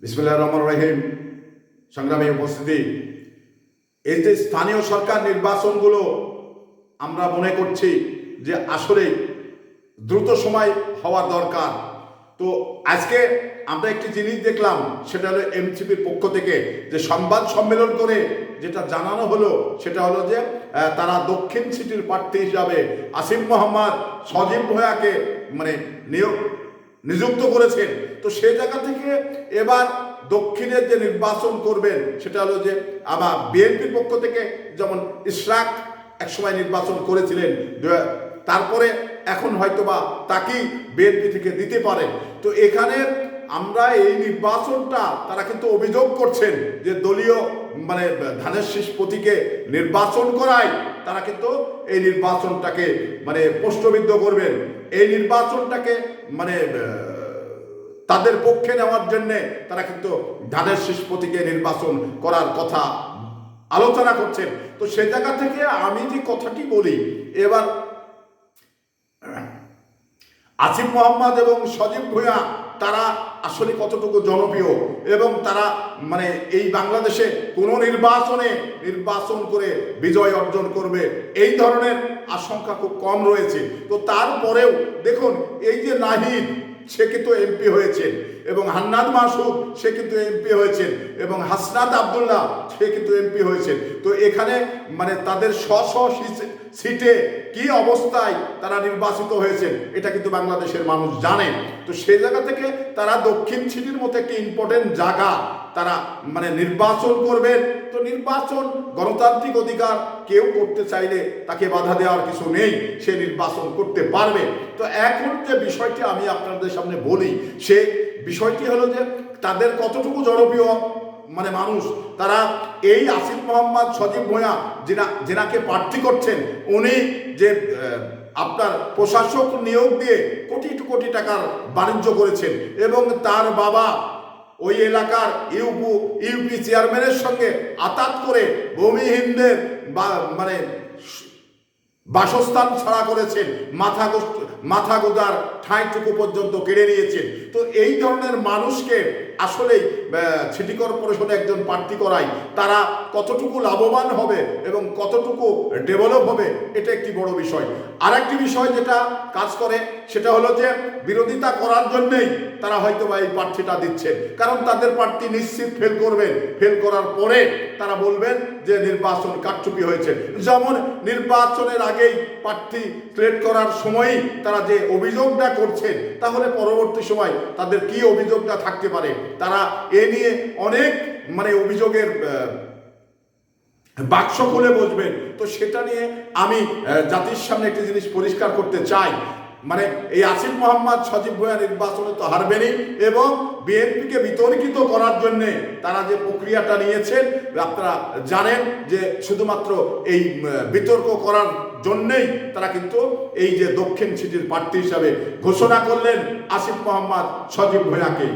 বিসমিল্লাহির রহমানির রহিম। সংগ্রামী উপস্থিতি, এই যে স্থানীয় সরকার নির্বাচনগুলো আমরা মনে করছি যে আসলে দ্রুত সময় হওয়া দরকার। তো আজকে আমরা একটি জিনিস দেখলাম, সেটা হলো এমসিপির পক্ষ থেকে যে সংবাদ সম্মেলন করে যেটা জানানো হলো, সেটা হলো যে তারা দক্ষিণ সিটির প্রার্থী হিসাবে আসিফ মোহাম্মদ সজীব ভূঁইয়াকে নিযুক্ত করেছেন। তো সেই জায়গা থেকে এবার দক্ষিণের যে নির্বাচন করবেন সেটা হলো যে আবার বিএনপির পক্ষ থেকে যেমন ইশরাক একসময় নির্বাচন করেছিলেন, তারপরে এখন হয়তোবা তাকেই বিএনপি থেকে দিতে পারেন। তো এখানে আমরা এই নির্বাচনটা তারা কিন্তু অভিযোগ করছেন যে দলীয় ধানের শীষ প্রতীকে নির্বাচন করায় তারা কিন্তু এই নির্বাচনটাকে প্রশ্নবিদ্ধ করবেন, এই নির্বাচনটাকে তাদের পক্ষে নেওয়ার জন্যে তারা কিন্তু ধানের শীষ প্রতীকে নির্বাচন করার কথা আলোচনা করছেন। তো সে জায়গা থেকে আমি যে কথাটি বলি, এবার আসিফ মোহাম্মদ এবং সজীব ভূঁইয়া তারা আসলে কতটুকু জনপ্রিয় এবং তারা এই বাংলাদেশে কোন নির্বাচন করে বিজয় অর্জন করবে এই ধরনের আশঙ্কা খুব কম রয়েছে। তো তারপরেও দেখুন, এই যে নাহিদ সে কিন্তু এমপি হয়েছেন এবং হান্নান মাসুদ সে কিন্তু এমপি হয়েছেন এবং হাসনাত আব্দুল্লাহ সে কিন্তু এমপি হয়েছেন। তো এখানে তাদের স্ব সিটে কি অবস্থায় তারা নির্বাচিত হয়েছেন এটা কিন্তু বাংলাদেশের মানুষ জানে। তো সেই জায়গা থেকে তারা দক্ষিণ সিটির মতো একটি ইম্পর্টেন্ট জায়গা তারা নির্বাচন করবেন। তো নির্বাচন গণতান্ত্রিক অধিকার, কেউ করতে চাইলে তাকে বাধা দেওয়ার কিছু নেই, সে নির্বাচন করতে পারবে। তো এখন যে বিষয়টি আমি আপনাদের সামনে বলি, সে বিষয়টি হলো যে তাদের কতটুকু জনপ্রিয় মানুষ তারা এই আসিফ মোহাম্মদ সজীব ভূঁইয়া যেনাকে প্রার্থী করছেন, উনি যে আপনার প্রশাসক নিয়োগ দিয়ে কোটি কোটি টাকার বাণিজ্য করেছেন এবং তার বাবা ওই এলাকার ইউপি চেয়ারম্যানের সঙ্গে আতাত করে ভূমিহীনদের বাসস্থান ছাড়া করেছেন, মাথা গোজার ঠাঁইটুকু পর্যন্ত কেড়ে নিয়েছেন। তো এই ধরনের মানুষকে আসলেই সিটি কর্পোরেশনে একজন প্রার্থী করায় তারা কতটুকু লাভবান হবে এবং কতটুকু ডেভেলপ হবে, এটা একটি বড় বিষয়। আর একটি বিষয় যেটা কাজ করে সেটা হলো যে বিরোধিতা করার জন্যেই তারা হয়তো এই প্রার্থীটা দিচ্ছেন, কারণ তাদের প্রার্থী নিশ্চিত ফেল করবেন, ফেল করার পরে তারা বলবেন যে নির্বাচন কারচুপি হয়েছে। যেমন নির্বাচনের আগেই প্রার্থী সিলেক্ট করার সময়ই তারা যে অভিযোগটা করছেন, তাহলে পরবর্তী সময় তাদের কি অভিযোগটা থাকতে পারে, তারা এ নিয়ে অনেক অভিযোগের বাক্স খুলে বসবেন। তো সেটা নিয়ে আমি জাতির সামনে একটি জিনিস পরিষ্কার করতে চাই, এই আসিফ মোহাম্মদ সজীব ভূঁইয়া নির্বাচনে তো হারবেনই এবং বিএনপিকে বিতর্কিত করার জন্যে তারা যে প্রক্রিয়াটা নিয়েছেন আপনারা জানেন যে শুধুমাত্র এই বিতর্ক করার জন্যেই তারা কিন্তু এই যে দক্ষিণ সিটির প্রার্থী হিসাবে ঘোষণা করলেন আসিফ মোহাম্মদ সজীব ভূঁইয়াকে।